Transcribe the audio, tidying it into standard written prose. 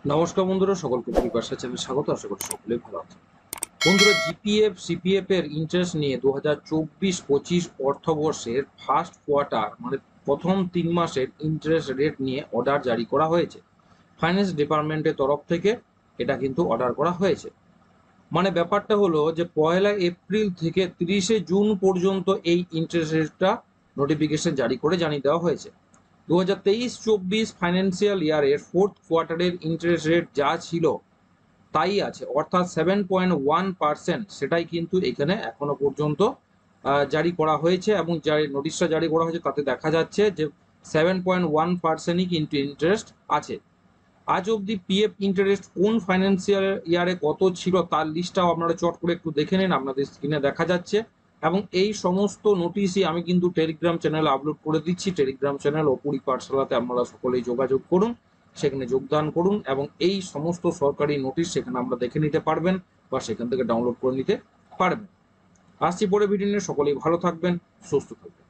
নমস্কার বন্ধুরা, সকলকে পরিভাষা চ্যানেলে স্বাগত। আশা করি সকলেই ভালো আছেন। বন্ধুরা, জিপিএফ সিপিএফ এর ইন্টারেস্ট নিয়ে 2024-25 অর্থবর্ষের ফার্স্ট কোয়ার্টার মানে প্রথম 3 মাসের ইন্টারেস্ট রেট নিয়ে অর্ডার জারি করা হয়েছে। ফাইন্যান্স ডিপার্টমেন্টের তরফ থেকে এটা কিন্তু অর্ডার করা হয়েছে। মানে ব্যাপারটা হলো যে 1 এপ্রিল থেকে 30 জুন পর্যন্ত এই ইন্টারেস্ট রেটটা নোটিফিকেশন জারি করে জানিয়ে দেওয়া হয়েছে। 2023-24 ফাইন্যান্সিয়াল ইয়ারের ফোর্থ কোয়ার্টারের ইন্টারেস্ট রেট যা ছিল তাই আছে, অর্থাৎ 7.1%, সেটাই কিন্তু এখানে এখনো পর্যন্ত জারি করা হয়েছে। এবং যে নোটিশটা জারি করা হয়েছে তাতে দেখা যাচ্ছে যে 7.1%ই কিন্তু ইন্টারেস্ট আছে। আজ অবধি পিএফ ইন্টারেস্ট কোন ফাইন্যান্সিয়াল ইয়ারে কত ছিল তার লিস্টটাও আপনারা চট করে একটু দেখে নিন, আপনাদের স্ক্রিনে দেখা যাচ্ছে। এবং এই সমস্ত নোটিশই আমি কিন্তু টেলিগ্রাম চ্যানেলে আপলোড করে দিচ্ছি। টেলিগ্রাম চ্যানেল অপুরি পাঠশালাতে আপনারা সকলেই যোগাযোগ করুন, সেখানে যোগদান করুন এবং এই সমস্ত সরকারি নোটিশ সেখানে আমরা দেখে নিতে পারবেন বা সেখান থেকে ডাউনলোড করে নিতে পারবেন। আসছি পরে ভিডিও নিয়ে, সকলেই ভালো থাকবেন, সুস্থ থাকবেন।